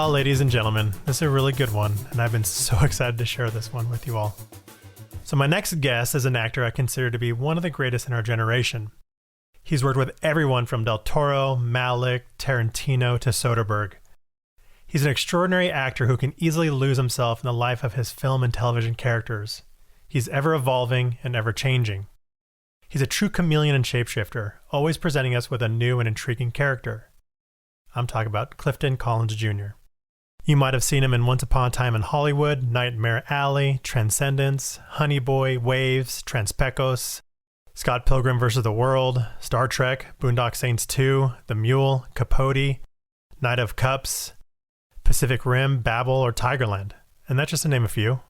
Well, ladies and gentlemen, this is a really good one, and I've been so excited to share this one with you all. So my next guest is an actor I consider to be one of the greatest in our generation. He's worked with everyone from Del Toro, Malick, Tarantino to Soderbergh. He's an extraordinary actor who can easily lose himself in the life of his film and television characters. He's ever evolving and ever changing. He's a true chameleon and shapeshifter, always presenting us with a new and intriguing character. I'm talking about Clifton Collins Jr. You might have seen him in Once Upon a Time in Hollywood, Nightmare Alley, Transcendence, Honey Boy, Waves, Transpecos, Scott Pilgrim vs. the World, Star Trek, Boondock Saints 2, The Mule, Capote, Knight of Cups, Pacific Rim, Babel, or Tigerland, and that's just to name a few.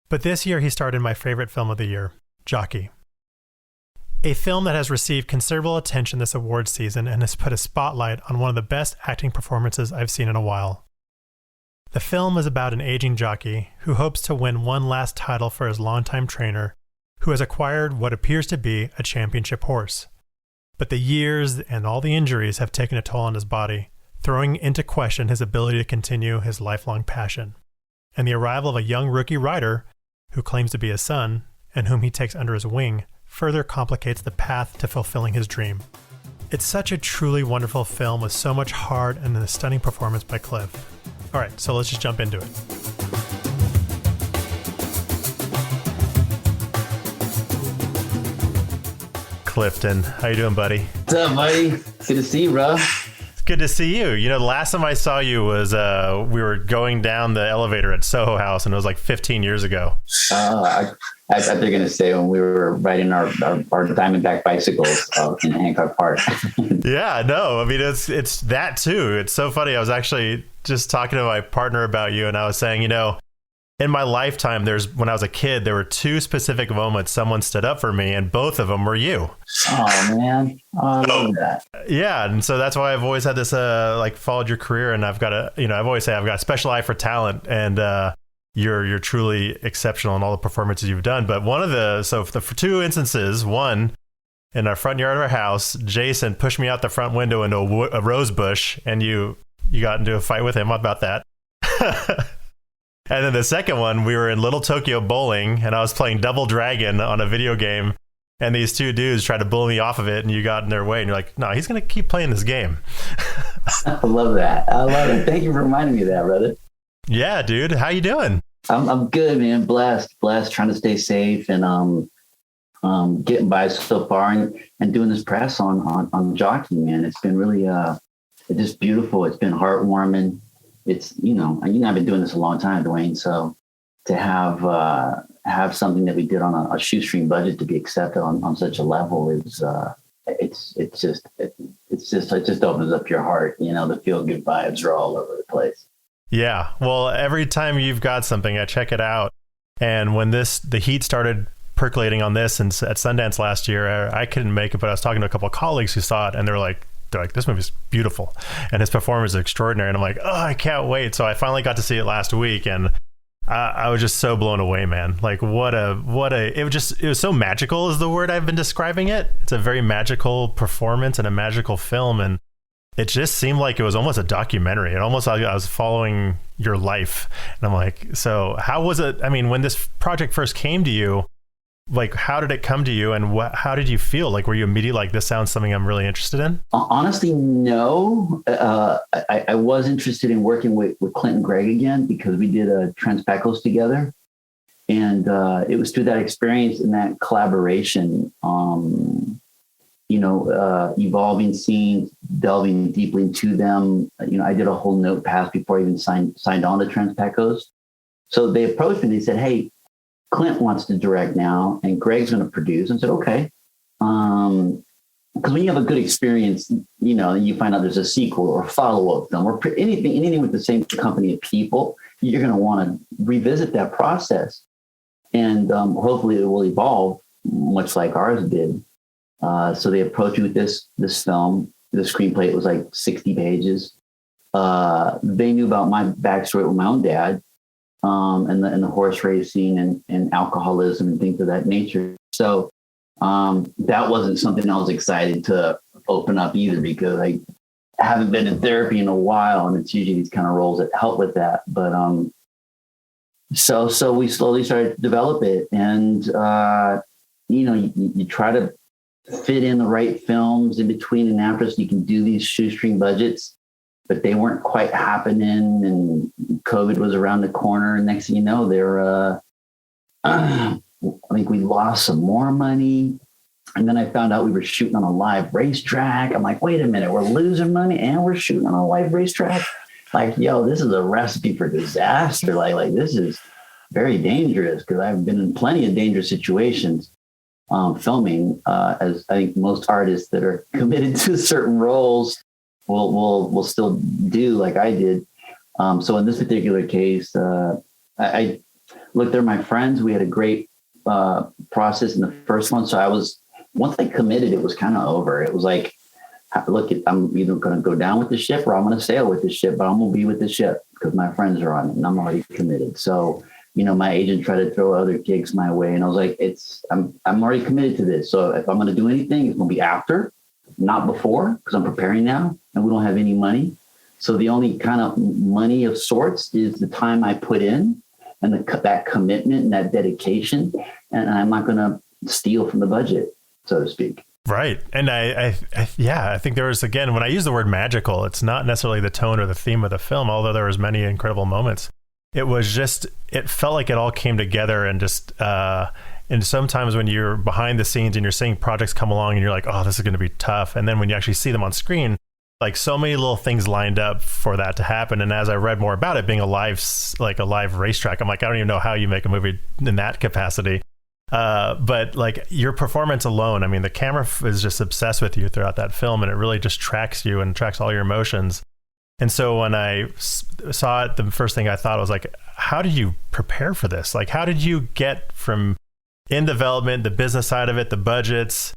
But this year he starred in my favorite film of the year, Jockey. A film that has received considerable attention this award season and has put a spotlight on one of the best acting performances I've seen in a while. The film is about an aging jockey who hopes to win one last title for his longtime trainer, who has acquired what appears to be a championship horse. But the years and all the injuries have taken a toll on his body, throwing into question his ability to continue his lifelong passion. And the arrival of a young rookie rider, who claims to be his son, and whom he takes under his wing, further complicates the path to fulfilling his dream. It's such a truly wonderful film with so much heart and a stunning performance by Cliff. All right, so let's just jump into it. Clifton, how you doing, buddy? What's up, buddy? Good to see you, bro. It's good to see you. You know, the last time I saw you was we were going down the elevator at Soho House, and it was like 15 years ago. I thought they're going to say when we were riding our Diamondback bicycles in Hancock Park. Yeah, no, I mean, it's that too. It's so funny. I was actually just talking to my partner about you, and I was saying, you know, in my lifetime, when I was a kid, there were two specific moments someone stood up for me, and both of them were you. Oh, man. Oh, I love that. Yeah, and so that's why I've always had this, followed your career, and I've always say I've got a special eye for talent, and you're truly exceptional in all the performances you've done. But for two instances, one, in our front yard of our house, Jason pushed me out the front window into a rose bush, and you got into a fight with him about that. And then the second one, we were in Little Tokyo Bowling, and I was playing Double Dragon on a video game, and these two dudes tried to bully me off of it, and you got in their way, and you're like, no, he's going to keep playing this game. I love that. I love it. Thank you for reminding me of that, brother. Yeah, dude. How you doing? I'm good, man. Blessed, trying to stay safe and getting by so far and doing this press on Jockey, man. It's been really it's just beautiful. It's been heartwarming. It's, I've been doing this a long time, Dwayne. So to have something that we did on a shoestring budget to be accepted on such a level is it just opens up your heart. The feel good vibes are all over the place. Yeah. Well, every time you've got something, I check it out. And when the heat started percolating on this and at Sundance last year, I couldn't make it, but I was talking to a couple of colleagues who saw it, and they're like, this movie's beautiful, and his performance is extraordinary. And I'm like, oh, I can't wait. So I finally got to see it last week, and I was just so blown away, man. Like it was so magical is the word I've been describing it. It's a very magical performance and a magical film. And it just seemed like it was almost a documentary. It almost like I was following your life. And I'm like, so how was it? I mean, when this project first came to you, like, how did it come to you, and how did you feel? Like, were you immediately like, this sounds something I'm really interested in? Honestly, no. I was interested in working with Clint and Greg again, because we did a Transpecos together. And it was through that experience and that collaboration, evolving scenes, delving deeply into them. I did a whole notepad before I even signed on to Transpecos. So they approached me and they said, hey, Clint wants to direct now, and Greg's going to produce. And I said, okay. Because when you have a good experience, you find out there's a sequel or follow-up film or anything with the same company of people, you're going to want to revisit that process. And hopefully it will evolve, much like ours did. So they approached me with this film. The screenplay, it was like 60 pages. They knew about my backstory with my own dad. And the horse racing and alcoholism and things of that nature. So that wasn't something I was excited to open up either, because haven't been in therapy in a while, and it's usually these kind of roles that help with that. But so we slowly started to develop it, and you try to fit in the right films in between and after, so you can do these shoestring budgets, but they weren't quite happening, and COVID was around the corner, and next thing you know, I think we lost some more money. And then I found out we were shooting on a live racetrack. I'm like, wait a minute, we're losing money and we're shooting on a live racetrack. Like, yo, this is a recipe for disaster. Like this is very dangerous, because I've been in plenty of dangerous situations filming, as I think most artists that are committed to certain roles will still do, like I did. So in this particular case, I look, they're my friends. We had a great process in the first one. So once I committed, it was kind of over. It was like, look, I'm either going to go down with the ship or I'm going to sail with the ship, but I'm going to be with the ship because my friends are on it and I'm already committed. So, my agent tried to throw other gigs my way, and I was like, I'm already committed to this. So if I'm going to do anything, it's going to be after, not before, because I'm preparing now and we don't have any money. So the only kind of money of sorts is the time I put in and that commitment and that dedication. And I'm not going to steal from the budget, so to speak. Right. And I think there was, again, when I use the word magical, it's not necessarily the tone or the theme of the film, although there was many incredible moments. It was just, it felt like it all came together, and just, and sometimes when you're behind the scenes and you're seeing projects come along and you're like, oh, this is going to be tough. And then when you actually see them on screen, like so many little things lined up for that to happen. And as I read more about it being a live racetrack, I'm like, I don't even know how you make a movie in that capacity. But like your performance alone, I mean, the camera is just obsessed with you throughout that film, and it really just tracks you and tracks all your emotions. And so when I saw it, the first thing I thought was like, how did you prepare for this? Like, how did you get from in development, the business side of it, the budgets,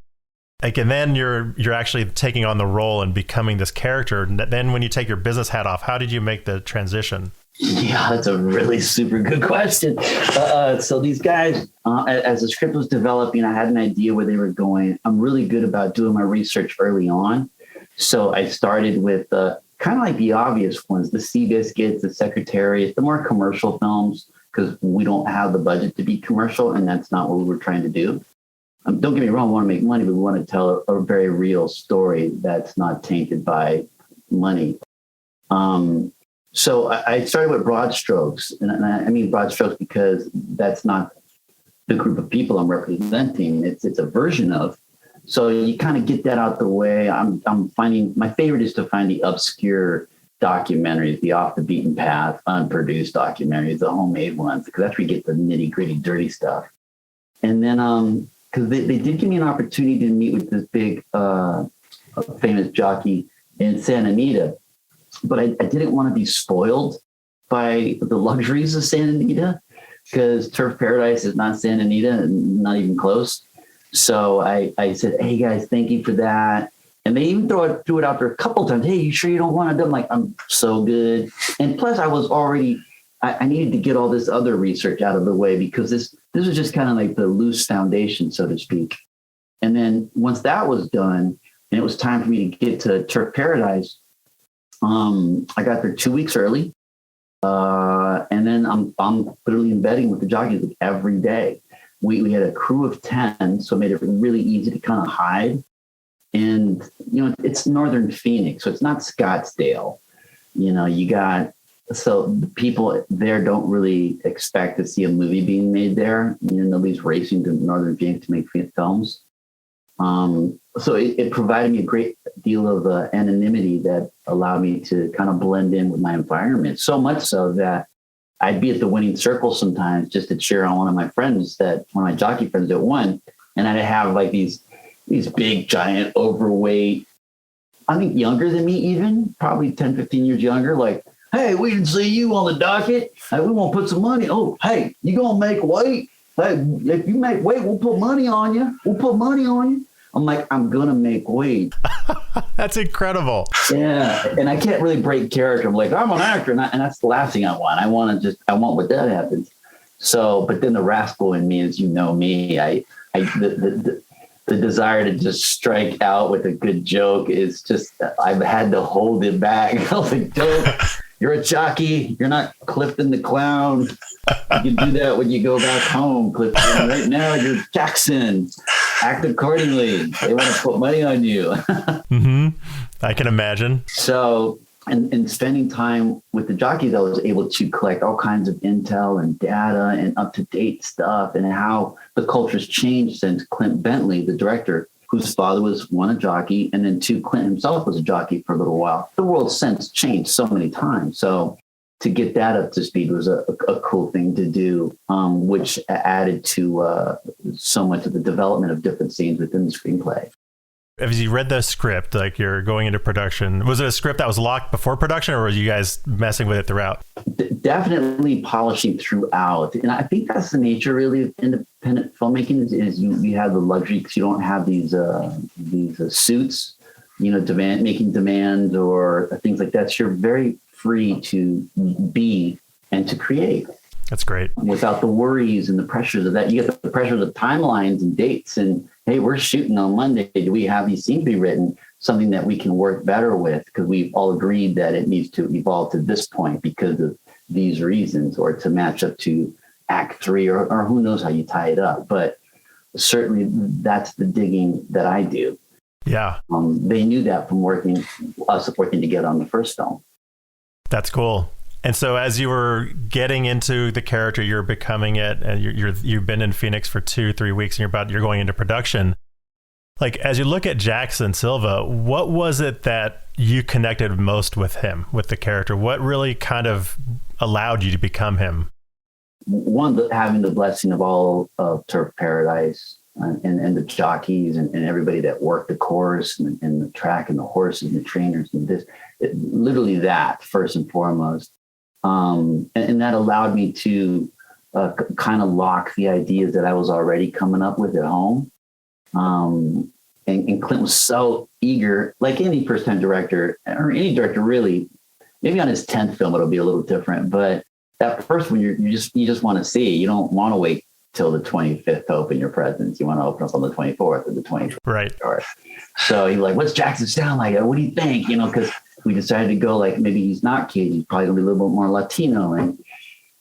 like, and then you're actually taking on the role and becoming this character. And then when you take your business hat off, how did you make the transition? Yeah, that's a really super good question. So these guys, as the script was developing, I had an idea where they were going. I'm really good about doing my research early on. So I started with kind of like the obvious ones, the Seabiscuits, the Secretariat, the more commercial films, because we don't have the budget to be commercial, and that's not what we were trying to do. Don't get me wrong, we want to make money, but we want to tell a very real story that's not tainted by money. So I started with broad strokes, and I mean broad strokes because that's not the group of people I'm representing. It's a version of. So you kind of get that out the way. I'm finding, my favorite is to find the obscure documentaries, the off the beaten path, unproduced documentaries, the homemade ones, because that's where you get the nitty gritty, dirty stuff. And then, because they did give me an opportunity to meet with this big, famous jockey in Santa Anita, but I didn't want to be spoiled by the luxuries of Santa Anita, because Turf Paradise is not Santa Anita, not even close. So I said, hey guys, thank you for that. And they even threw it out there a couple of times. Hey, you sure you don't want to do it? I'm like, I'm so good. And plus I was already, I needed to get all this other research out of the way, because this was just kind of like the loose foundation, so to speak. And then once that was done and it was time for me to get to Turf Paradise, I got there 2 weeks early. And then I'm literally embedding with the jockeys like every day. We had a crew of 10, so it made it really easy to kind of hide. And, it's Northern Phoenix, so it's not Scottsdale. So the people there don't really expect to see a movie being made there. Nobody's racing to Northern Phoenix to make films. So it provided me a great deal of anonymity that allowed me to kind of blend in with my environment, so much so that I'd be at the winning circle sometimes just to cheer on one of my my jockey friends that won. And I'd have like these big, giant, overweight, I think younger than me even, probably 10, 15 years younger, like, hey, we didn't see you on the docket. Hey, we want to put some money. Oh, hey, you going to make weight? Hey, if you make weight, we'll put money on you. I'm like, I'm going to make weight. That's incredible. Yeah. And I can't really break character. I'm like, I'm an actor. And that's the last thing I want. I want what that happens. So, but then the rascal in me, as you know me, the desire to just strike out with a good joke is just, I've had to hold it back. I was like, don't, you're a jockey. You're not Clifton the clown. You can do that when you go back home, Clifton. Right now, you're Jackson. Act accordingly. They want to put money on you. Mm-hmm. I can imagine. So, and spending time with the jockeys, I was able to collect all kinds of intel and data and up-to-date stuff and how the culture's changed since Clint Bentley, the director, whose father was one, a jockey, and then two, Clint himself was a jockey for a little while. The world since changed so many times. So to get that up to speed was a cool thing to do, which added to so much of the development of different scenes within the screenplay. As you read the script, like you're going into production, was it a script that was locked before production, or were you guys messing with it throughout? Definitely polishing throughout. And I think that's the nature really of independent filmmaking is you have the luxury because you don't have these suits, making demands or things like that. So you're very free to be and to create. That's great. Without the worries and the pressures of that. You get the pressure of timelines and dates and, hey, we're shooting on Monday. Do we have these scenes to be written? Something that we can work better with because we've all agreed that it needs to evolve to this point because of these reasons or to match up to act 3 or who knows how you tie it up. But certainly that's the digging that I do. Yeah. They knew that from us working together on the first film. That's cool. And so as you were getting into the character, you're becoming it, and you've been in Phoenix for 2-3 weeks, and you're going into production. Like, as you look at Jackson Silva, what was it that you connected most with him, with the character? What really kind of allowed you to become him? One, having the blessing of all of Turf Paradise and the jockeys and everybody that worked the course and the track and the horses and the trainers and literally that first and foremost. And that allowed me to kind of lock the ideas that I was already coming up with at home. And Clint was so eager, like any first-time director or any director really. Maybe on his 10th film it'll be a little different, but that first one you just want to see. You don't want to wait till the 25th to open your presents. You want to open up on the 24th or the 25th. Right. So he's like, "What's Jackson sound like? What do you think?" Because we decided to go like maybe he's not Cajun, he's probably gonna be a little bit more Latino, and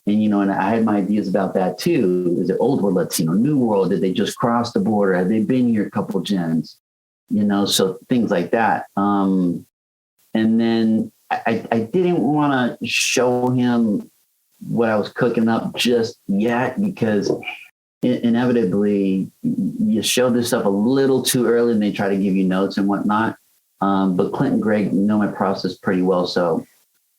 I had my ideas about that too. Is it old world Latino, new world? Did they just cross the border? Have they been here a couple of gens? So things like that. And then I didn't want to show him what I was cooking up just yet because inevitably you show this stuff a little too early and they try to give you notes and whatnot. But Clint and Greg know my process pretty well. So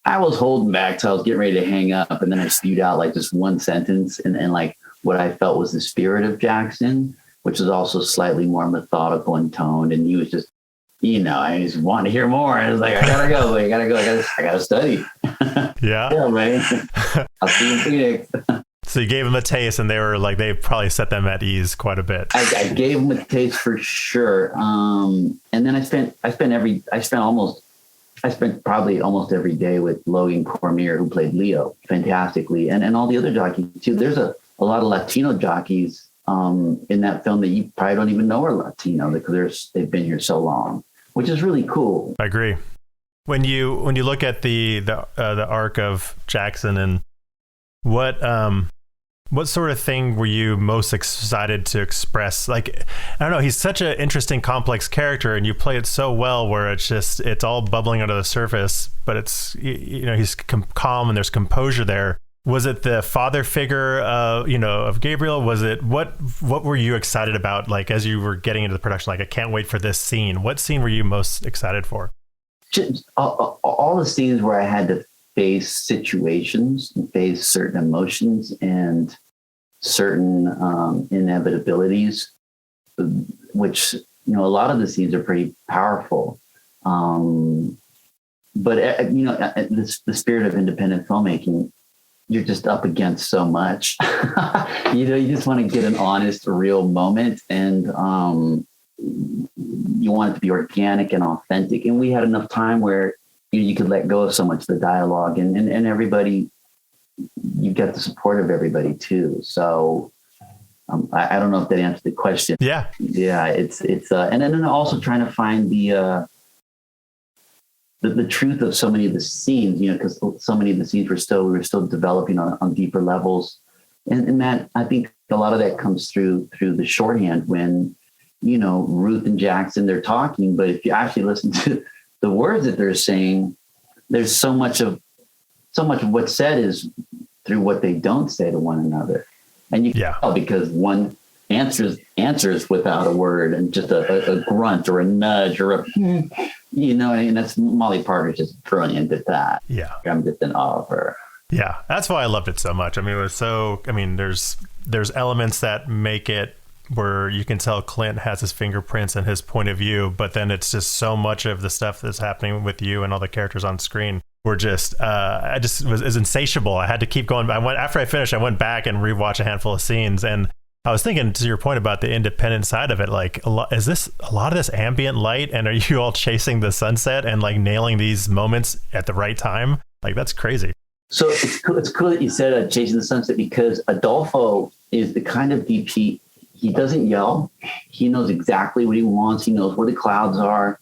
I was holding back till I was getting ready to hang up. And then I spewed out like just one sentence and like what I felt was the spirit of Jackson, which is also slightly more methodical in tone. And he was just, I just wanted to hear more. I was like, I gotta go. I gotta study. Yeah. Yeah, man. I'll see you in Phoenix. So you gave them a taste, and they probably set them at ease quite a bit. I gave them a taste for sure. And then I spent probably almost every day with Logan Cormier, who played Leo fantastically, and all the other jockeys too. There's a lot of Latino jockeys in that film that you probably don't even know are Latino because they've been here so long, which is really cool. I agree. When you look at the arc of Jackson, and what sort of thing were you most excited to express? Like, I don't know, he's such an interesting, complex character, and you play it so well where it's all bubbling under the surface, but it's, he's calm and there's composure there. Was it the father figure, of Gabriel? Was it, what were you excited about? Like, as you were getting into the production, like, I can't wait for this scene. What scene were you most excited for? Just all the scenes where I had to face situations and face certain emotions and certain inevitabilities, which, a lot of the scenes are pretty powerful. But the spirit of independent filmmaking, you're just up against so much. You just want to get an honest, real moment, and you want it to be organic and authentic. And we had enough time where you could let go of so much of the dialogue, and everybody, you get the support of everybody too. So I don't know if that answered the question. Yeah. Yeah. And then also trying to find the truth of so many of the scenes, because so many of the scenes we were still developing on deeper levels. And that, I think a lot of that comes through the shorthand when, Ruth and Jackson, they're talking, but if you actually listen to the words that they're saying, there's so much of what's said is through what they don't say to one another. And you can tell because one answers without a word and just a grunt or a nudge or and that's Molly Parker's just brilliant at that. Yeah. I'm just in awe of her. Yeah. That's why I loved it so much. I mean, there's elements that make it where you can tell Clint has his fingerprints and his point of view, but then it's just so much of the stuff that's happening with you and all the characters on screen were just, I just was insatiable. I had to keep going. After I finished, I went back and rewatched a handful of scenes, and I was thinking, to your point about the independent side of it, like is this a lot of this ambient light, and are you all chasing the sunset and like nailing these moments at the right time? Like, that's crazy. So it's cool that you said chasing the sunset, because Adolfo is the kind of DP. He doesn't yell. He knows exactly what he wants. He knows where the clouds are.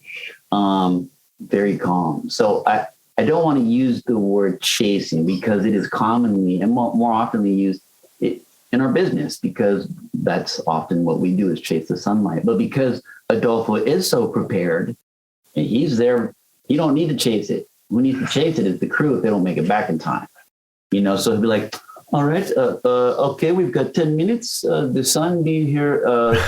Very calm. So I don't want to use the word chasing, because it is commonly and more often used in our business, because that's often what we do is chase the sunlight. But because Adolfo is so prepared and he's there, you don't need to chase it. Who needs to chase it is the crew if they don't make it back in time. So he'll be like, all right, okay, we've got 10 minutes. The sun be here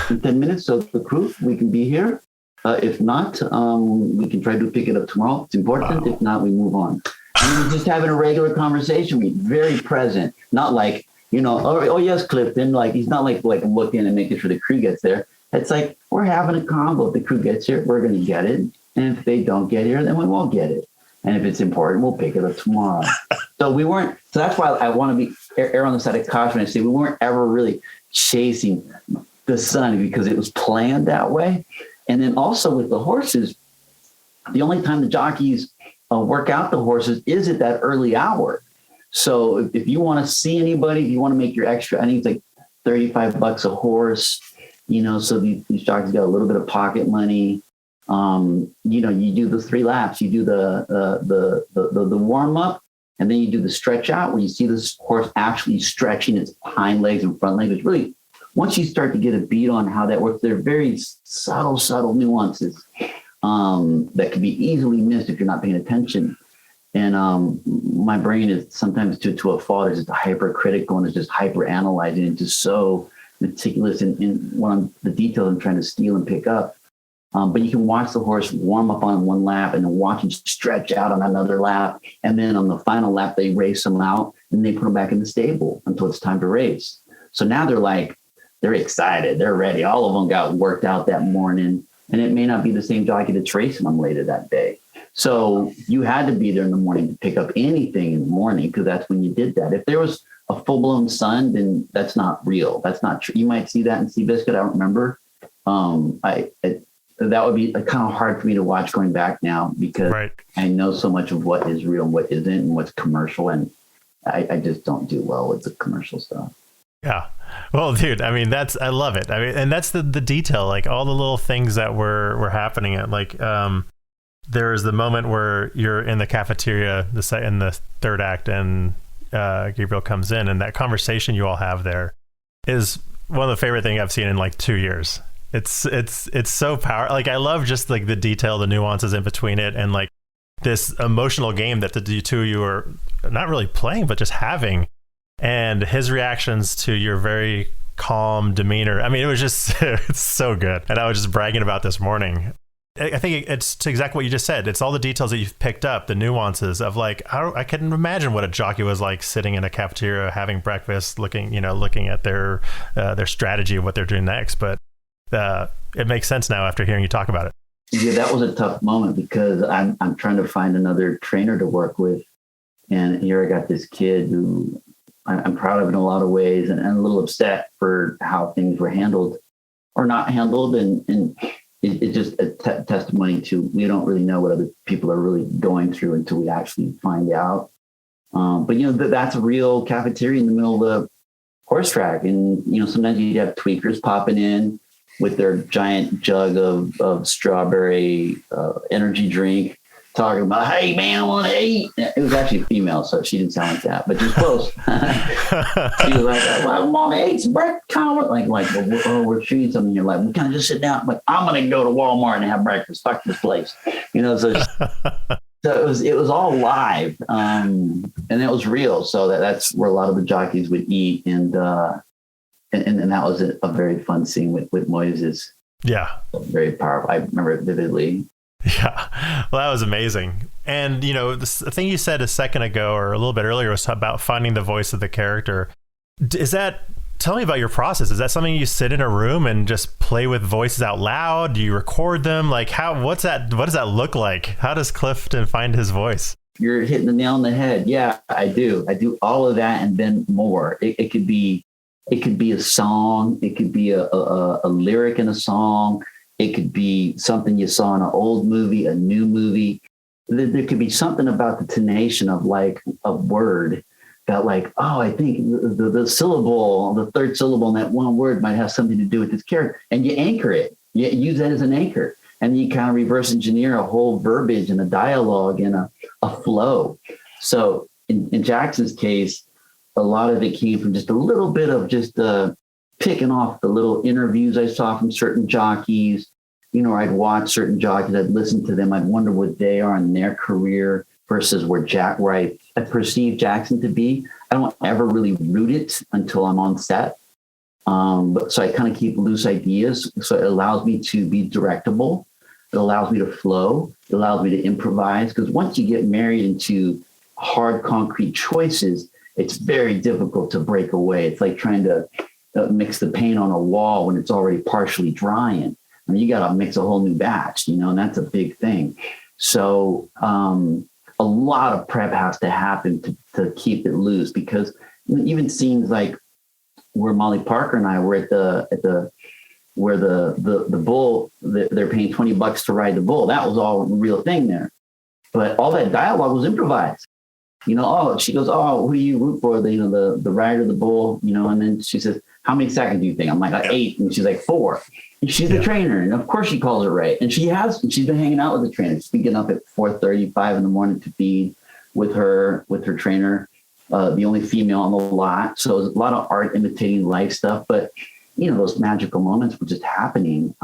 in 10 minutes, so the crew, we can be here. If not, we can try to pick it up tomorrow. It's important. Wow. If not, we move on. And we're just having a regular conversation. We're very present, not like, oh yes, Clifton. Like, he's not like looking and making sure the crew gets there. It's like, we're having a convo. If the crew gets here, we're going to get it. And if they don't get here, then we won't get it. And if it's important, we'll pick it up tomorrow. So that's why I want to be err on the side of caution and say we weren't ever really chasing the sun, because it was planned that way. And then also with the horses, the only time the jockeys work out the horses is at that early hour. So if you want to see anybody, if you want to make your extra, I think it's like $35 a horse, so these jockeys got a little bit of pocket money. You do the 3 laps, you do the warm up, and then you do the stretch out where you see this horse actually stretching its hind legs and front legs. It's really, once you start to get a beat on how that works, there are very subtle nuances that can be easily missed if you're not paying attention. And my brain is sometimes to a fault, is just hypercritical and is just hyper analyzing and just so meticulous in the details I'm trying to steal and pick up. But you can watch the horse warm up on one lap and then watch him stretch out on another lap. And then on the final lap, they race him out and they put him back in the stable until it's time to race. So now they're excited. They're ready. All of them got worked out that morning, and it may not be the same jockey that's racing them later that day. So you had to be there in the morning to pick up anything in the morning, because that's when you did that. If there was a full-blown sun, then that's not real. That's not true. You might see that in Seabiscuit. I don't remember. That would be kind of hard for me to watch going back now, because I know so much of what is real and what isn't and what's commercial. And I just don't do well with the commercial stuff. Yeah. Well, dude, I mean, I love it. I mean, and that's the detail, like all the little things that were happening at, like, there is the moment where you're in the cafeteria in the third act, and Gabriel comes in, and that conversation you all have there is one of the favorite things I've seen in like 2 years. It's so powerful. Like, I love just like the detail, the nuances in between it, and like this emotional game that the two of you are not really playing, but just having, and his reactions to your very calm demeanor. I mean, it was just, it's so good. And I was just bragging about this morning. I think it's exactly what you just said. It's all the details that you've picked up, the nuances of like, I couldn't imagine what a jockey was like sitting in a cafeteria, having breakfast, looking at their strategy of what they're doing next. But it makes sense now after hearing you talk about it. Yeah, that was a tough moment, because I'm trying to find another trainer to work with. And here I got this kid who I'm proud of in a lot of ways, and a little upset for how things were handled or not handled. And it's just a testimony to, we don't really know what other people are really going through until we actually find out. But that's a real cafeteria in the middle of horse track. And, sometimes you'd have tweakers popping in with their giant jug of strawberry energy drink, talking about, hey, man, I want to eat. It was actually female, so she didn't sound like that, but just close. She was like, well, I want to eat some breakfast. We're shooting something. You're like, we can't just sit down. Like, I'm going to go to Walmart and have breakfast. Fuck this place. So it was all live, and it was real. So that's where a lot of the jockeys would eat, and that was a very fun scene with Moises. Yeah, very powerful. I remember it vividly. Yeah, well, that was amazing. And the thing you said a second ago or a little bit earlier was about finding the voice of the character. Tell me about your process. Is that something you sit in a room and just play with voices out loud? Do you record them? Like what does that look like? How does Clifton find his voice? You're hitting the nail on the head. Yeah, I do. I do all of that and then more. It could be a song. It could be a lyric in a song. It could be something you saw in an old movie, a new movie. There could be something about the tonation of like a word that like, oh, I think the syllable, the third syllable in that one word might have something to do with this character. And you anchor it. You use that as an anchor. And you kind of reverse engineer a whole verbiage and a dialogue and a flow. So in Jackson's case, a lot of it came from just a little bit of just picking off the little interviews I saw from certain jockeys. I'd watch certain jockeys, I'd listen to them, I'd wonder what they are in their career versus where I perceive Jackson to be. I don't ever really root it until I'm on set. So I kind of keep loose ideas. So it allows me to be directable. It allows me to flow. It allows me to improvise. Because once you get married into hard, concrete choices, it's very difficult to break away. It's like trying to mix the paint on a wall when it's already partially drying. I mean, you got to mix a whole new batch, and that's a big thing. So a lot of prep has to happen to keep it loose, because even scenes like where Molly Parker and I were where the bull, they're paying $20 to ride the bull. That was all a real thing there. But all that dialogue was improvised. She goes, oh, who do you root for? The rider, the bull, and then she says, how many seconds do you think? I'm like, 8. And she's like, 4. And she's the trainer. And of course she calls it right. And she's been hanging out with the trainer. She's been getting up at 4:35 in the morning to feed with her trainer, the only female on the lot. So there's a lot of art imitating life stuff. But, those magical moments were just happening.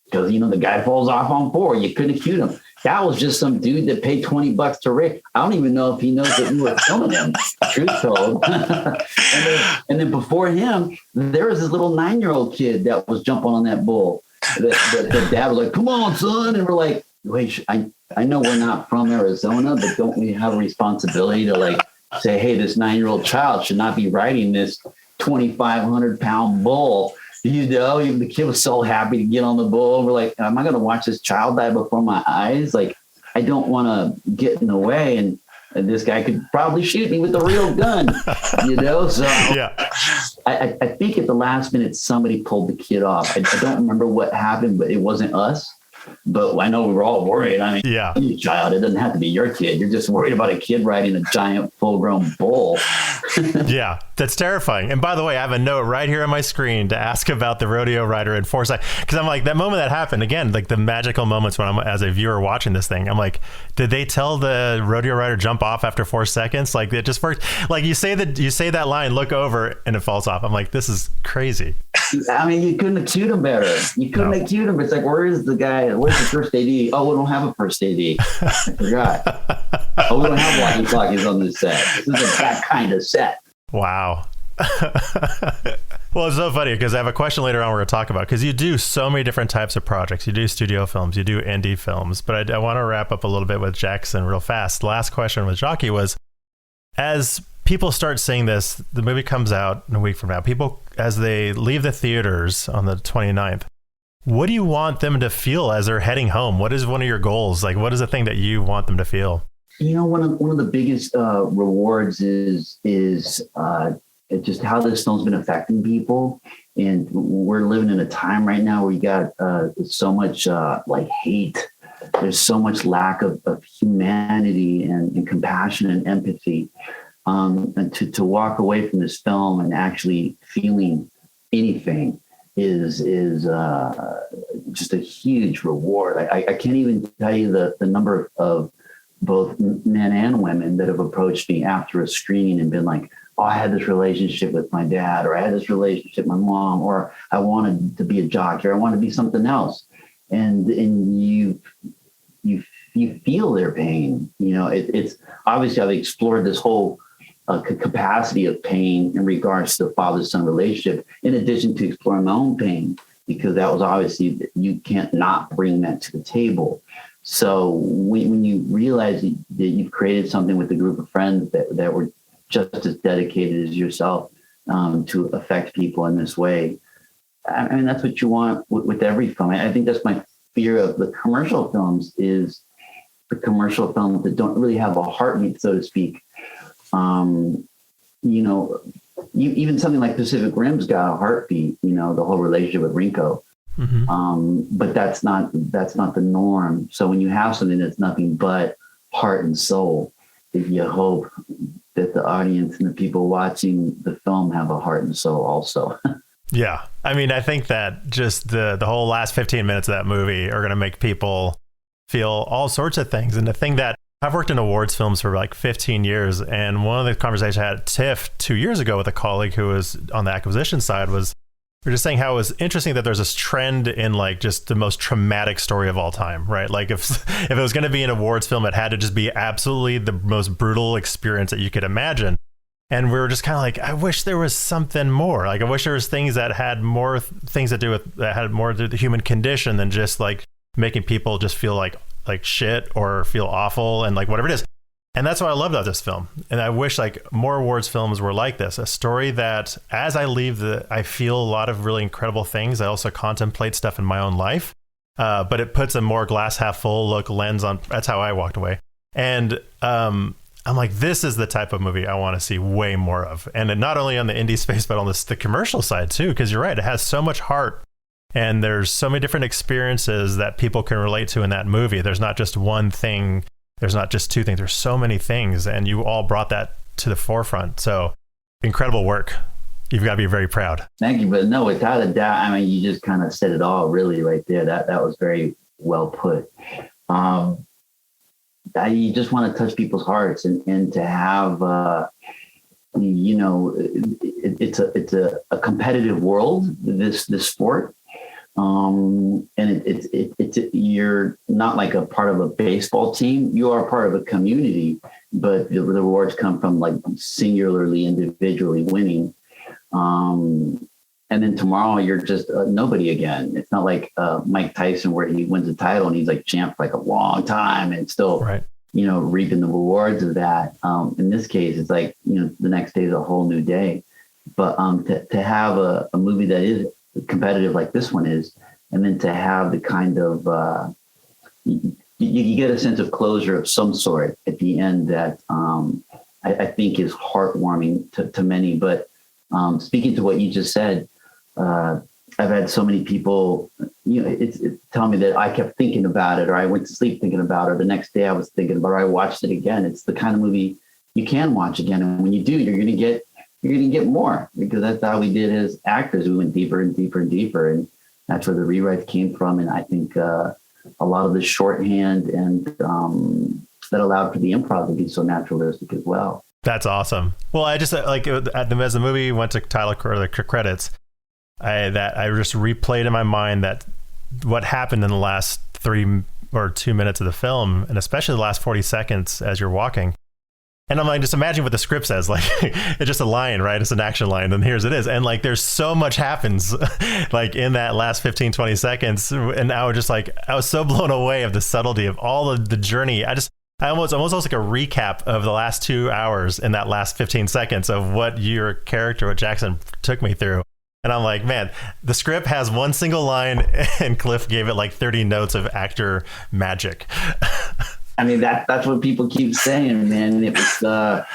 Because, the guy falls off on 4. You couldn't accuse him. That was just some dude that paid $20 to Rick. I don't even know if he knows that we were filming him, truth told. and then before him, there was this little 9-year-old kid that was jumping on that bull. The dad was like, come on, son. And we're like, wait, I know we're not from Arizona, but don't we have a responsibility to like say, hey, this 9-year-old child should not be riding this 2,500-pound bull? The kid was so happy to get on the bull. We're like, am I going to watch this child die before my eyes? Like, I don't want to get in the way. And this guy could probably shoot me with a real gun, So yeah. I think at the last minute, somebody pulled the kid off. I don't remember what happened, but it wasn't us. But I know we were all worried. I mean, yeah. Your child, it doesn't have to be your kid. You're just worried about a kid riding a giant full-grown bull. Yeah, that's terrifying. And by the way, I have a note right here on my screen to ask about the rodeo rider in foresight. Because I'm like, that moment that happened, again, like the magical moments when I'm as a viewer watching this thing, I'm like, did they tell the rodeo rider jump off after 4 seconds? Like it just worked. Like you say that line, look over, and it falls off. I'm like, this is crazy. I mean, you couldn't have cued him better. You couldn't have cued him. It's like, where is the guy? Where's the first AD? Oh, we don't have a first AD. I forgot. Oh, we don't have walkie-talkies on this set. This isn't that kind of set. Wow. Well, it's so funny because I have a question later on we're going to talk about, because you do so many different types of projects. You do studio films, you do indie films, but I want to wrap up a little bit with Jackson real fast. The last question with Jockey was, as people start seeing this, the movie comes out in a week from now, people, as they leave the theaters on the 29th, what do you want them to feel as they're heading home? What is one of your goals? Like, what is the thing that you want them to feel? One of the biggest rewards is just how this film's been affecting people. And we're living in a time right now where you got so much hate. There's so much lack of humanity and compassion and empathy. And to walk away from this film and actually feeling anything is just a huge reward. I can't even tell you the number of both men and women that have approached me after a screening and been like, oh, I had this relationship with my dad, or I had this relationship with my mom, or I wanted to be a jockey, or I want to be something else. And you feel their pain. You know, it's obviously I've explored this whole capacity of pain in regards to the father-son relationship, in addition to exploring my own pain, because that was obviously, you can't not bring that to the table. So when you realize that you've created something with a group of friends that were just as dedicated as yourself to affect people in this way, I mean, that's what you want with every film. I think that's my fear of the commercial films, is the commercial films that don't really have a heartbeat, so to speak. You know, even something like Pacific Rim's got a heartbeat, you know, the whole relationship with Rinko. Mm-hmm. But that's not the norm. So when you have something that's nothing but heart and soul, you hope that the audience and the people watching the film have a heart and soul also. Yeah. I mean, I think that just the whole last 15 minutes of that movie are going to make people feel all sorts of things. And the thing that I've worked in awards films for like 15 years. And one of the conversations I had at TIFF 2 years ago with a colleague who was on the acquisition side was, we were just saying how it was interesting that there's this trend in like just the most traumatic story of all time, right? Like if it was going to be an awards film, it had to just be absolutely the most brutal experience that you could imagine. And we were just kind of like, I wish there was something more. Like, I wish there was things that had more things to do with, that had more to do with the human condition than just like making people just feel like shit or feel awful and like whatever it is. And that's what I loved about this film. And I wish like more awards films were like this, a story that as I leave I feel a lot of really incredible things. I also contemplate stuff in my own life, but it puts a more glass half full look lens on. That's how I walked away. And I'm like, this is the type of movie I want to see way more of. And not only on the indie space, but on the commercial side too, because you're right, it has so much heart. And there's so many different experiences that people can relate to in that movie. There's not just one thing. There's not just two things. There's so many things. And you all brought that to the forefront. So incredible work. You've got to be very proud. Thank you. But no, without a doubt, I mean, you just kind of said it all really right there. That was very well put. You just want to touch people's hearts and to have, you know, it's a competitive world, this sport. And it's you're not like a part of a baseball team. You are part of a community, but the rewards come from like singularly, individually winning. And then tomorrow you're just nobody again. It's not like Mike Tyson where he wins the title and he's like champ for like a long time and still, right, you know, reaping the rewards of that. In this case, it's like, you know, the next day is a whole new day. But to have a movie that is competitive like this one is, and then to have the kind of you get a sense of closure of some sort at the end that I think is heartwarming to many. But speaking to what you just said, I've had so many people, you know, it's tell me that I kept thinking about it, or I went to sleep thinking about it, or the next day I was thinking about it, or I watched it again. It's the kind of movie you can watch again, and when you do, you're going to get more, because that's how we did as actors. We went deeper and deeper and deeper, and that's where the rewrites came from. And I think a lot of the shorthand and that allowed for the improv to be so naturalistic as well. That's awesome. Well, I just like as the movie went to title or the credits, I just replayed in my mind that what happened in the last 3 or 2 minutes of the film, and especially the last 40 seconds as you're walking. And I'm like, just imagine what the script says. Like, it's just a line, right? It's an action line, and here's it is. And like, there's so much happens like in that last 15, 20 seconds. And I was so blown away of the subtlety of all of the journey. I almost like a recap of the last 2 hours in that last 15 seconds of what your character, what Jackson took me through. And I'm like, man, the script has one single line and Cliff gave it like 30 notes of actor magic. I mean, that's what people keep saying, man. It was,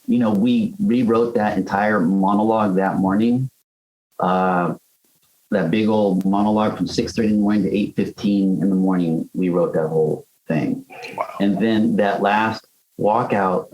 you know, we rewrote that entire monologue that morning. That big old monologue from 6:30 in the morning to 8:15 in the morning. We wrote that whole thing. Wow. And then that last walkout,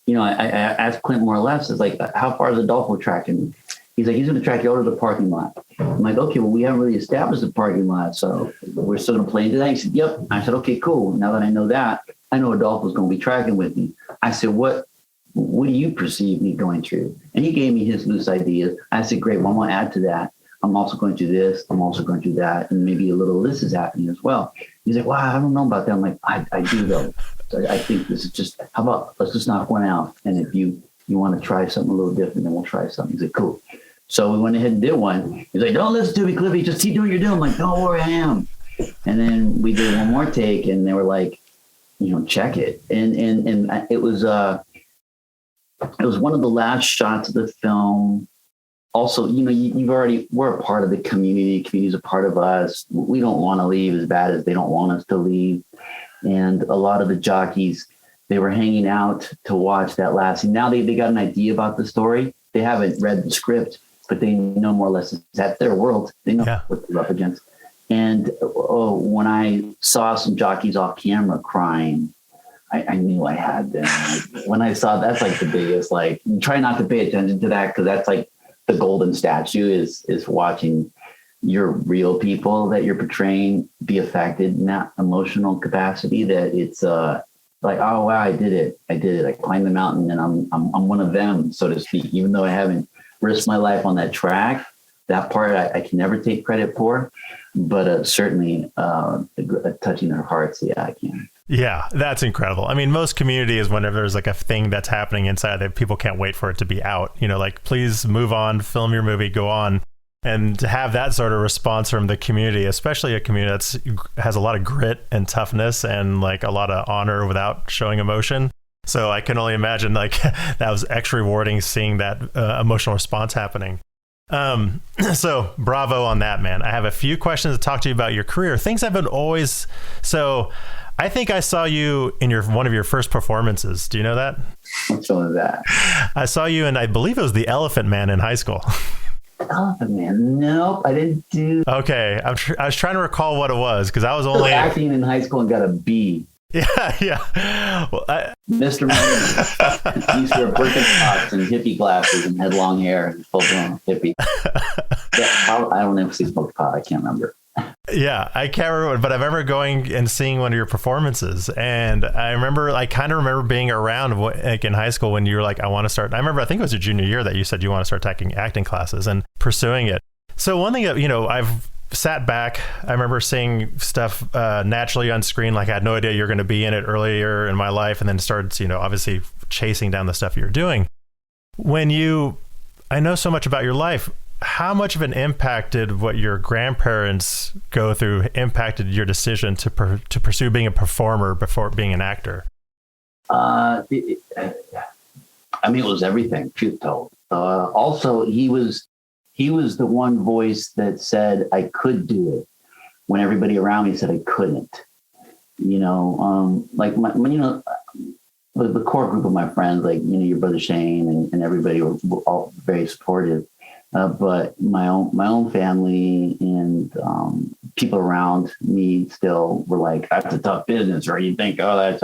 I asked Clint more or less, it's like, how far is Adolfo tracking? He's like, he's going to track you out of the parking lot. I'm like, okay, well, we haven't really established the parking lot, so we're still going to play into that. He said, yep. I said, okay, cool. Now that I know that, I know Adolfo's going to be tracking with me. I said, what do you perceive me going through? And he gave me his loose ideas. I said, great, well, I'm going to add to that. I'm also going to do this. I'm also going to do that. And maybe a little of this is happening as well. He's like, wow, I don't know about that. I'm like, I do though. So I think this is just, how about, let's just knock one out. And if you want to try something a little different, then we'll try something. He's like, cool. So we went ahead and did one. He's like, don't listen to me, Cliffy. Just keep doing what you're doing. I'm like, don't worry, I am. And then we did one more take, and they were like, check it. And it was one of the last shots of the film. Also, we're a part of the community. Community's a part of us. We don't want to leave as bad as they don't want us to leave. And a lot of the jockeys, they were hanging out to watch that last scene. Now they got an idea about the story. They haven't read the script, but they know more or less that's their world. They know what they're up against. And when I saw some jockeys off camera crying, I knew I had them. Like, when I saw that's like the biggest, like, try not to pay attention to that, because that's like the golden statue is watching your real people that you're portraying be affected in that emotional capacity, that it's like, oh wow, I did it. I climbed the mountain, and I'm one of them, so to speak. Even though I haven't risked my life on that track, that part I can never take credit for, but certainly touching their hearts, yeah, I can. Yeah, that's incredible. I mean, most community is whenever there's like a thing that's happening inside that people can't wait for it to be out. Like, please move on, film your movie, go on. And to have that sort of response from the community, especially a community that has a lot of grit and toughness and like a lot of honor without showing emotion. So I can only imagine like that was extra rewarding, seeing that emotional response happening. So bravo on that, man. I have a few questions to talk to you about your career. Things I've been always, so I think I saw you in one of your first performances. Do you know that? Which one is that? I saw you in, I believe it was The Elephant Man in high school. Elephant Man? Nope, I didn't do. Okay, I was trying to recall what it was, because I was only acting in high school and got a B. Yeah. Well, Mr. Malick used to wear Birkenstocks and hippie glasses and had long hair and full-blown hippie. I don't know if he smoked pot. I can't remember. Yeah, I can't remember, but I remember going and seeing one of your performances, and I kind of remember being around like in high school when you were like, I want to start. I think it was your junior year that you said you want to start taking acting classes and pursuing it. So one thing that, I've sat back, I remember seeing stuff naturally on screen, like I had no idea you're going to be in it earlier in my life, and then started, obviously chasing down the stuff you're doing. I know so much about your life. How much of an impact did what your grandparents go through impacted your decision to pursue being a performer before being an actor? It was everything, truth told. Also, he was the one voice that said I could do it when everybody around me said I couldn't. Like the core group of my friends, like, your brother Shane and everybody were all very supportive. But my own family and people around me still were like, that's a tough business, or you think, oh, that's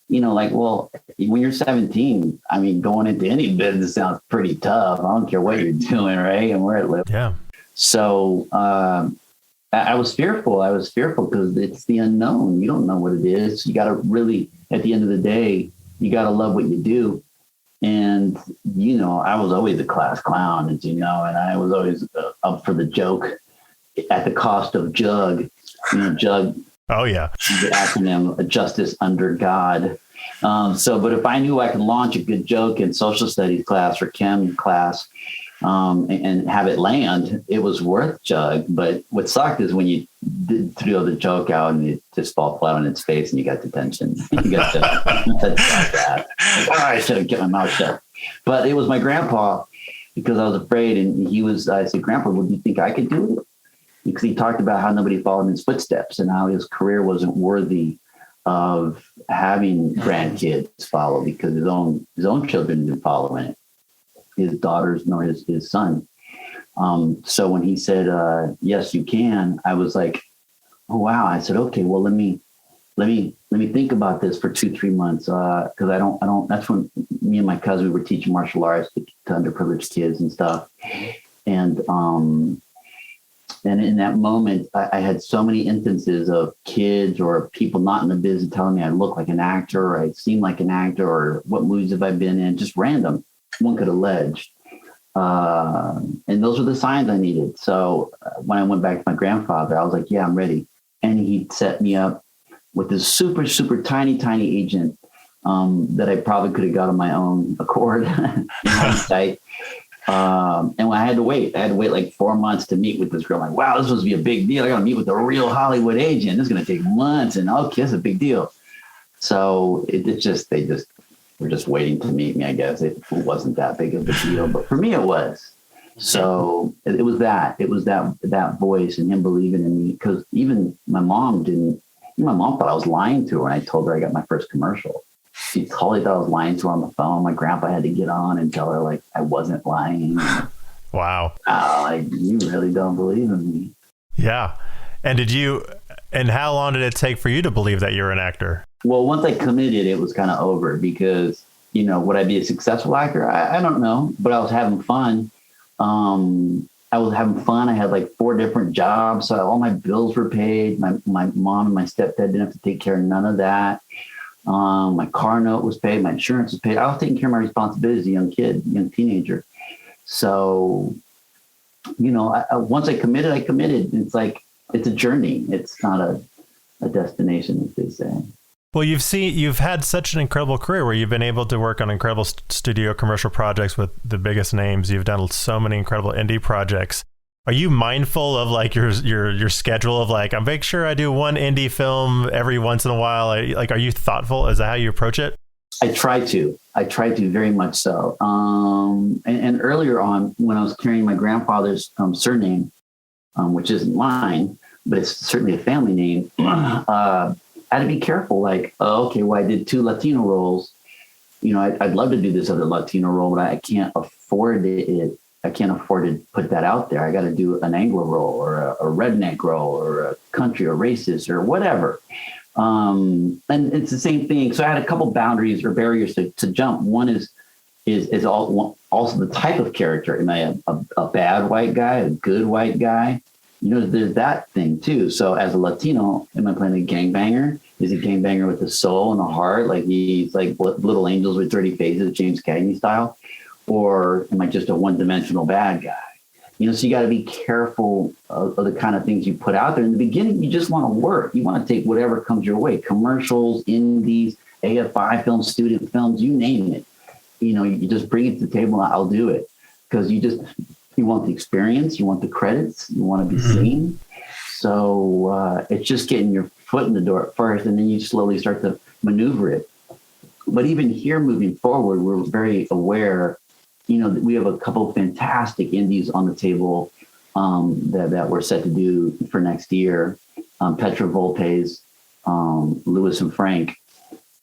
well, when you're 17, going into any business sounds pretty tough. I don't care what you're doing, right? And where it lives. Yeah. So I was fearful. Because it's the unknown. You don't know what it is. You got to really, at the end of the day, you got to love what you do. And, I was always a class clown, as you know, and I was always up for the joke at the cost of Jug. Jug. Oh, yeah. The acronym, Justice Under God. But if I knew I could launch a good joke in social studies class or chem class and have it land, it was worth Jug. But what sucked is when you threw the joke out and it just fall flat on its face and you got detention. You got that. I should have kept my mouth shut. But it was my grandpa, because I was afraid. And I said, Grandpa, would you think I could do it? Because he talked about how nobody followed in his footsteps and how his career wasn't worthy of having grandkids follow, because his own children didn't follow in it, his daughters nor his son. So when he said, yes, you can, I was like, oh, wow. I said, okay, well, let me let me think about this for 2-3 months. Cause I don't, that's when me and my cousin, we were teaching martial arts to underprivileged kids and stuff. And in that moment, I had so many instances of kids or people not in the business telling me I look like an actor, or I seem like an actor, or what movies have I been in, just random. One could allege. And those were the signs I needed. So when I went back to my grandfather, I was like, yeah, I'm ready. And he set me up with this super, super tiny agent that I probably could have got on my own accord in hindsight. And when I had to wait like 4 months to meet with this girl. I'm like, wow, this was be a big deal. I got to meet with a real Hollywood agent. This is going to take months, and okay, it's a big deal. So they were just waiting to meet me. I guess it wasn't that big of a deal, but for me, it was. So it was that voice and him believing in me, because even my mom thought I was lying to her when I told her I got my first commercial. She totally thought I was lying to her on the phone. My grandpa had to get on and tell her like I wasn't lying. Wow. Like, you really don't believe in me. Yeah. And how long did it take for you to believe that you're an actor? Well, once I committed, it was kind of over, because, would I be a successful actor? I don't know, but I was having fun. I had like 4 different jobs. So all my bills were paid. My mom and my stepdad didn't have to take care of none of that. My car note was paid. My insurance was paid. I was taking care of my responsibilities as a young teenager. So, once I committed, I committed. It's like, it's a journey. It's not a destination, as they say. Well, you've had such an incredible career where you've been able to work on incredible studio commercial projects with the biggest names. You've done so many incredible indie projects. Are you mindful of like your schedule of like, I make sure I do one indie film every once in a while? Are you thoughtful? Is that how you approach it? I try to very much so. And earlier on, when I was carrying my grandfather's surname, which isn't mine, but it's certainly a family name, I had to be careful. Like, okay, well, I did 2 Latino roles. I'd love to do this other Latino role, but I can't afford it. I can't afford to put that out there. I got to do an Anglo role, or a redneck role, or a country or racist or whatever. And it's the same thing. So I had a couple boundaries or barriers to jump. One is also the type of character. Am I a bad white guy, a good white guy? There's that thing too. So as a Latino, am I playing a gangbanger? Is a gangbanger with a soul and a heart? Like he's like Little Angels with 30 Faces, James Cagney style? Or am I just a one-dimensional bad guy? So you got to be careful of the kind of things you put out there. In the beginning, you just want to work. You want to take whatever comes your way. Commercials, indies, AFI films, student films, you name it. You just bring it to the table and I'll do it. Because you want the experience, you want the credits, you want to be seen. So it's just getting your foot in the door at first, and then you slowly start to maneuver it. But even here moving forward, we're very aware, that we have a couple of fantastic indies on the table that we're set to do for next year. Petra Volpe's Lewis and Frank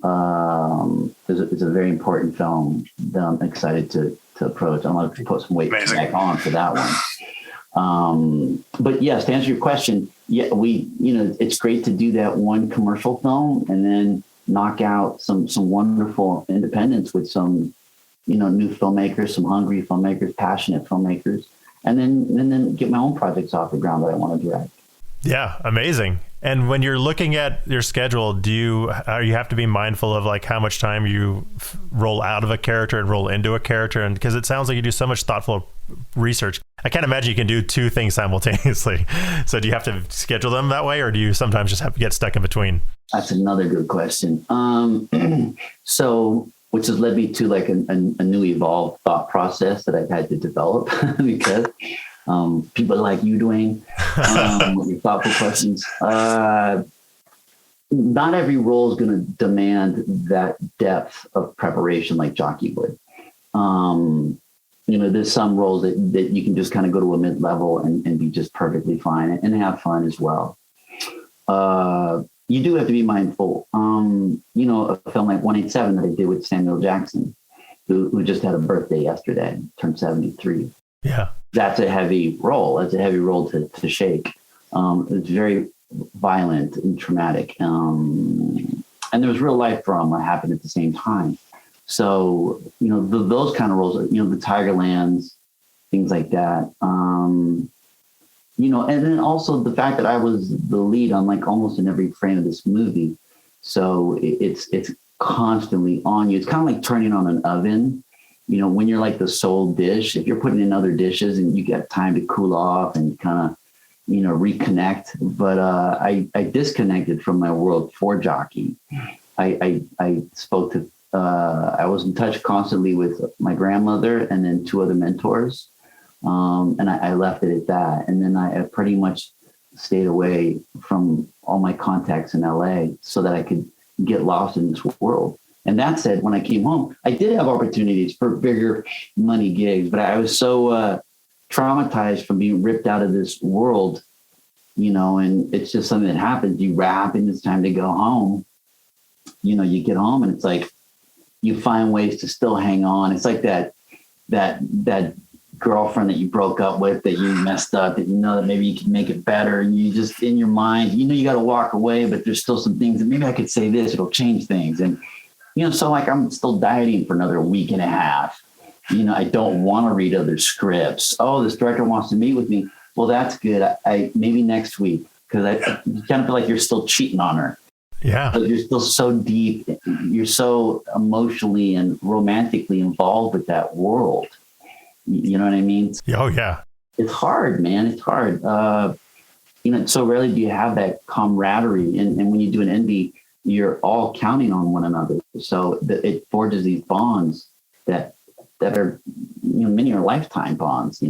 is a very important film that I'm excited to approach. I'm going to put some weight back on for that one. But yes, to answer your question, yeah, it's great to do that one commercial film and then knock out some wonderful independence with some, new filmmakers, some hungry filmmakers, passionate filmmakers, and then get my own projects off the ground that I want to direct. Yeah, amazing. And when you're looking at your schedule, do you have to be mindful of like how much time you roll out of a character and roll into a character? And because it sounds like you do so much thoughtful research, I can't imagine you can do 2 things simultaneously. So do you have to schedule them that way, or do you sometimes just have to get stuck in between? That's another good question. So, which has led me to like a new evolved thought process that I've had to develop because people like you, Dwayne, with your thoughtful questions. Not every role is going to demand that depth of preparation like Jockey would. There's some roles that you can just kind of go to a mid-level and be just perfectly fine and have fun as well. You do have to be mindful. A film like 187 that I did with Samuel Jackson, who just had a birthday yesterday, turned 73. Yeah. That's a heavy role. That's a heavy role to shake. It's very violent and traumatic. And there was real life drama happened at the same time. So, those kind of roles, the Tigerlands, things like that. And then also the fact that I was the lead on like almost in every frame of this movie. So it's constantly on you. It's kind of like turning on an oven. When you're like the sole dish, if you're putting in other dishes and you get time to cool off and kind of, reconnect. But I disconnected from my world for Jockey. I spoke to, I was in touch constantly with my grandmother and then 2 other mentors. And I left it at that. And then I pretty much stayed away from all my contacts in LA so that I could get lost in this world. And that said, when I came home, I did have opportunities for bigger money gigs, but I was so traumatized from being ripped out of this world, and it's just something that happens. You wrap and it's time to go home. You get home and it's like, you find ways to still hang on. It's like that girlfriend that you broke up with, that you messed up, that that maybe you can make it better. And you just, in your mind, you got to walk away, but there's still some things that maybe I could say this, it'll change things. And, so like I'm still dieting for another week and a half. I don't want to read other scripts. Oh, this director wants to meet with me. Well, that's good. I maybe next week, because I kind of feel like you're still cheating on her. Yeah. But you're still so deep. You're so emotionally and romantically involved with that world. You know what I mean? Oh, yeah. It's hard, man. It's hard. So rarely do you have that camaraderie. And when you do an indie, you're all counting on one another. So it forges these bonds that are, many are lifetime bonds,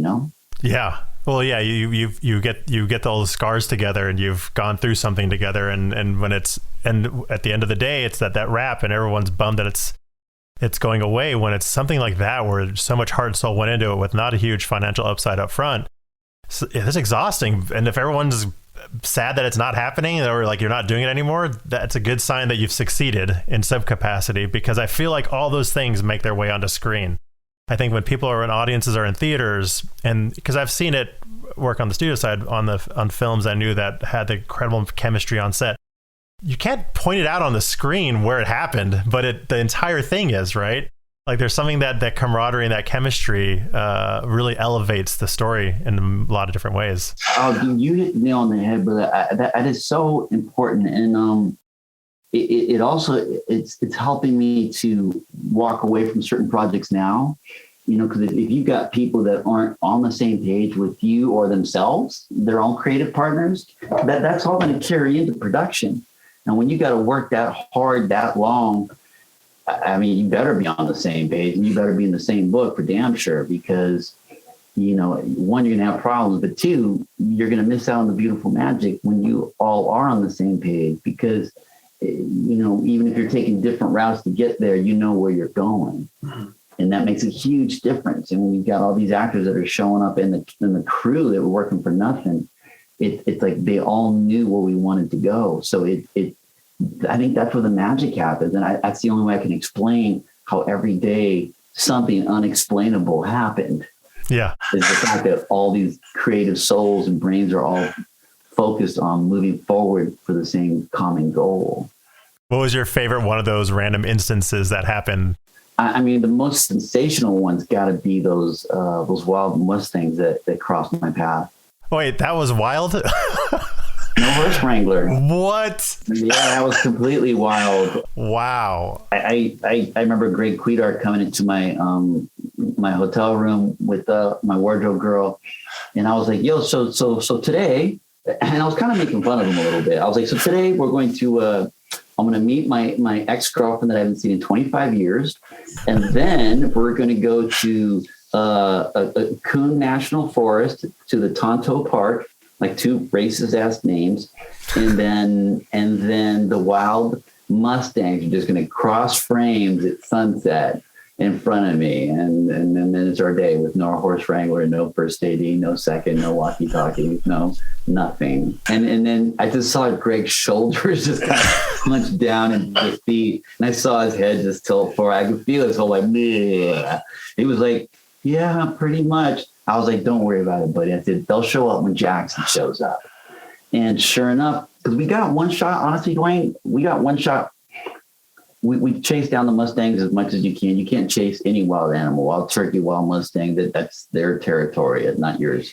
Yeah. Well, yeah, you get all the scars together and you've gone through something together. And when at the end of the day, it's that wrap and everyone's bummed that it's going away. When it's something like that, where so much heart and soul went into it with not a huge financial upside up front, it's exhausting. And if everyone's sad that it's not happening or like you're not doing it anymore, that's a good sign that you've succeeded in some capacity, because I feel like all those things make their way onto screen. I think when people are in audiences or in theaters, and because I've seen it work on the studio side on films I knew that had the incredible chemistry on set, you can't point it out on the screen where it happened, but the entire thing is, right? Like there's something that camaraderie and that chemistry really elevates the story in a lot of different ways. Oh, dude, you hit the nail on the head, brother. That is so important. And it also, it's helping me to walk away from certain projects now, because if you've got people that aren't on the same page with you or themselves, their own creative partners, that's all going to carry into production. And when you got to work that hard, that long, I mean, you better be on the same page and you better be in the same book for damn sure, because, one, you're going to have problems, but 2, you're going to miss out on the beautiful magic when you all are on the same page, because, even if you're taking different routes to get there, where you're going. Mm-hmm. And that makes a huge difference. And when we've got all these actors that are showing up in the crew that were working for nothing, it's like they all knew where we wanted to go. So I think that's where the magic happens. And that's the only way I can explain how every day something unexplainable happened. Yeah. Is the fact that all these creative souls and brains are all focused on moving forward for the same common goal. What was your favorite one of those random instances that happened? I mean, the most sensational one's got to be those wild Mustangs that crossed my path. Wait, that was wild? No horse wrangler. What? Yeah, that was completely wild. Wow. I remember Greg Cuidart coming into my my hotel room with my wardrobe girl, and I was like, "Yo, so today," and I was kind of making fun of him a little bit. I was like, "So today we're going to I'm going to meet my ex-girlfriend that I haven't seen in 25 years, and then we're going to go to a Coon National Forest, to the Tonto Park." Like 2 racist ass names. And then the wild Mustangs are just going to cross frames at sunset in front of me. And then it's our day with no horse wrangler, no first AD, no second, no walkie talkie, no nothing. And then I just saw Greg's shoulders just kind of punch down into his feet. And I saw his head just tilt forward. I could feel his whole like, bleh. He was like, yeah, pretty much. I was like, don't worry about it, buddy. I said, they'll show up when Jackson shows up. And sure enough, because we got one shot, honestly, Dwayne, we got one shot. We chase down the Mustangs as much as you can. You can't chase any wild animal, wild turkey, wild Mustang. That's their territory, not yours.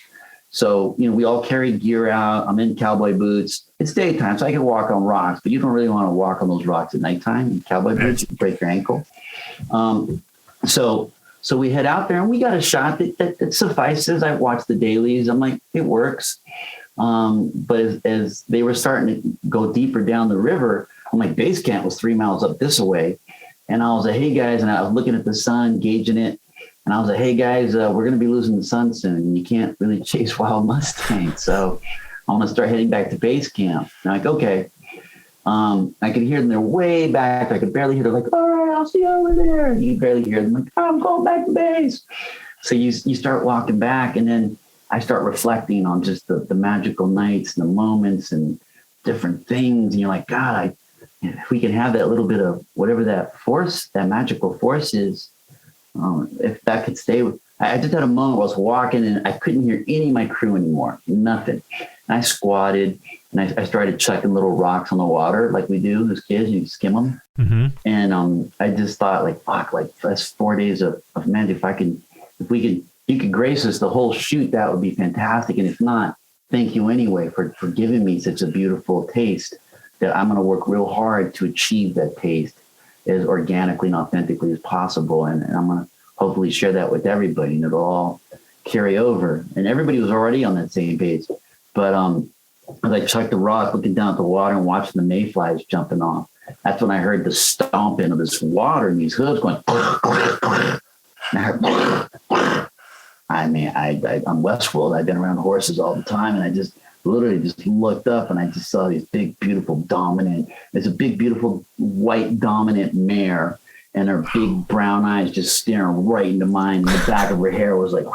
So, we all carry gear out. I'm in cowboy boots. It's daytime, so I can walk on rocks, but you don't really want to walk on those rocks at nighttime. In cowboy boots, you can break your ankle. So we head out there and we got a shot that suffices. I watched the dailies. I'm like, it works. But as they were starting to go deeper down the river, I'm like, base camp was 3 miles up this way. And I was like, hey guys, and I was looking at the sun, gauging it. And I was like, hey guys, we're going to be losing the sun soon. You can't really chase wild Mustangs. So I'm going to start heading back to base camp. And I'm like, okay. I could hear them. They're way back. I could barely hear. They're like, all right, I'll see you over there. And you could barely hear them. Like, I'm going back to base. So you start walking back, and then I start reflecting on just the magical nights and the moments and different things. And you're like, God, if we can have that little bit of whatever that force, that magical force is, if that could stay with. I just had a moment where I was walking and I couldn't hear any of my crew anymore, nothing. And I squatted and I started chucking little rocks on the water like we do as kids. You skim them. Mm-hmm. And I just thought, like, fuck, like that's 4 days of magic. You could grace us the whole shoot, that would be fantastic. And if not, thank you anyway for giving me such a beautiful taste that I'm going to work real hard to achieve that taste as organically and authentically as possible. And I'm going to hopefully share that with everybody, and it'll all carry over. And everybody was already on that same page. But as I chucked the rock, looking down at the water and watching the mayflies jumping off, that's when I heard the stomping of this water and these hooves going. And I heard, I mean, I'm Westworld. I've been around horses all the time, and I just literally just looked up and I just saw these big, beautiful, dominant. There's a big, beautiful, white, dominant mare, and her big brown eyes just staring right into mine. And the back of her hair was like,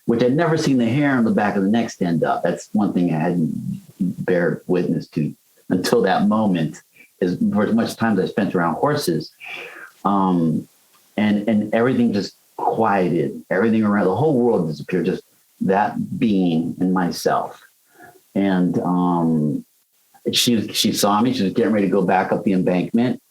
which I'd never seen the hair on the back of the neck stand up. That's one thing I hadn't bear witness to until that moment. For as much time as I spent around horses, and everything just quieted. Everything around the whole world disappeared. Just that being and myself. And she saw me. She was getting ready to go back up the embankment.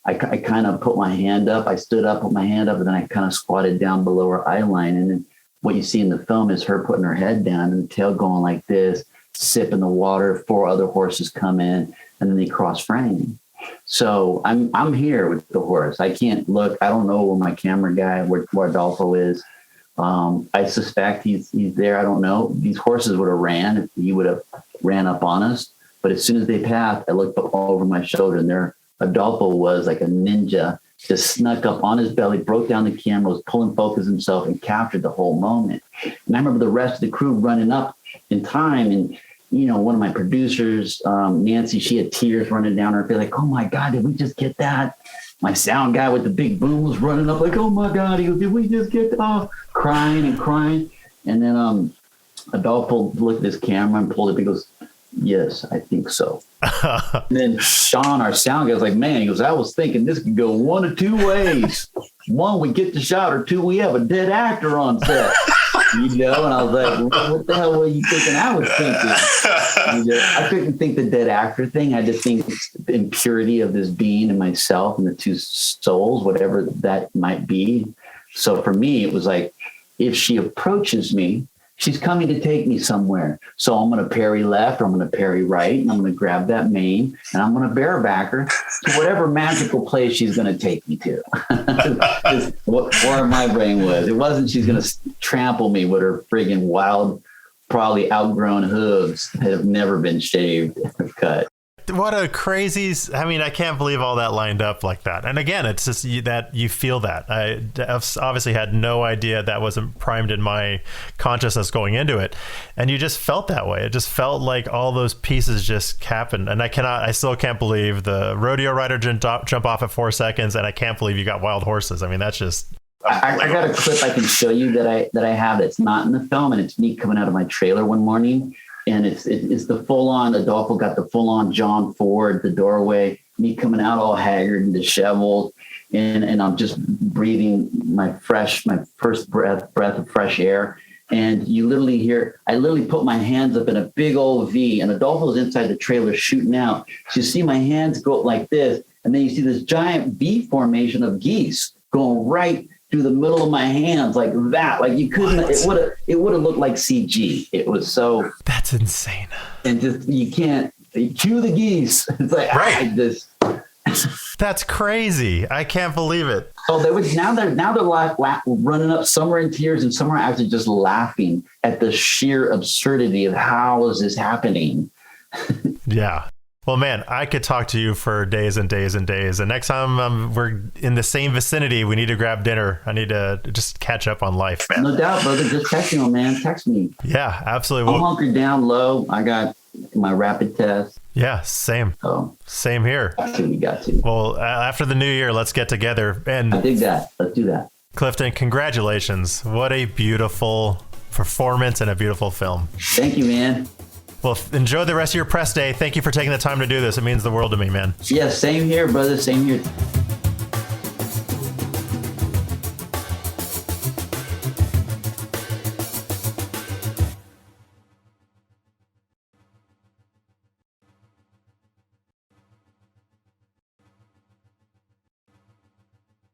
I kind of put my hand up. I stood up, put my hand up, and then I kind of squatted down below her eye line. And then what you see in the film is her putting her head down and the tail going like this, sipping the water. 4 other horses come in, and then they cross frame. So I'm here with the horse. I can't look. I don't know where my camera guy, where Adolfo is. I suspect he's there. I don't know. These horses would have ran if he would have ran up on us. But as soon as they passed, I looked up over my shoulder, and there Adolfo was like a ninja, just snuck up on his belly, broke down the camera, was pulling focus himself, and captured the whole moment. And I remember the rest of the crew running up in time, and one of my producers, Nancy, she had tears running down her face, like, oh my God, did we just get that? My sound guy with the big boom was running up like, oh my God. He goes, did we just get that? Crying and crying. And then Adolfo looked at his camera and pulled it. He goes, yes, I think so. And then Sean, our sound guy, was like, man, he goes, I was thinking this could go one of 2 ways. 1, we get the shot, or 2, we have a dead actor on set. And I was like, what the hell were you thinking I was thinking? I couldn't think the dead actor thing. I just think the impurity of this being and myself and the 2 souls, whatever that might be. So for me, it was like, if she approaches me, she's coming to take me somewhere. So I'm going to parry left, or I'm going to parry right, and I'm going to grab that mane, and I'm going to bareback her to whatever magical place she's going to take me to. Where my brain was. It wasn't she's going to trample me with her friggin' wild, probably outgrown hooves that have never been shaved or cut. What a crazy, I can't believe all that lined up like that. And again, it's just that you feel that. I obviously had no idea that wasn't primed in my consciousness going into it. And you just felt that way. It just felt like all those pieces just happened. And I still can't believe the rodeo rider didn't jump off at 4 seconds. And I can't believe you got wild horses. That's just... I got a clip I can show you that I have that's not in the film. And it's me coming out of my trailer one morning. And it's the full-on, Adolfo got the full-on John Ford, the doorway, me coming out all haggard and disheveled. And I'm just breathing my first breath of fresh air. And you literally hear, I literally put my hands up in a big old V, and Adolfo's inside the trailer shooting out. So you see my hands go like this, and then you see this giant V formation of geese going right through the middle of my hands like that. Like you couldn't, it would have looked like CG. It was so. That's insane. And just, you can't, cue the geese. It's like, right. That's crazy. I can't believe it. So now they're like running up. Some are in tears and some are actually just laughing at the sheer absurdity of how is this happening. Yeah. Well, man, I could talk to you for days and days and days. And next time we're in the same vicinity, we need to grab dinner. I need to just catch up on life, man. No doubt, brother. Just text me, man. Text me. Yeah, absolutely. I'm hunkered down low. I got my rapid test. Yeah, same. Oh, same here. We got to. Well, after the new year, let's get together. And I dig that. Let's do that. Clifton, congratulations. What a beautiful performance and a beautiful film. Thank you, man. Well, enjoy the rest of your press day. Thank you for taking the time to do this. It means the world to me, man. Yeah, same here, brother. Same here.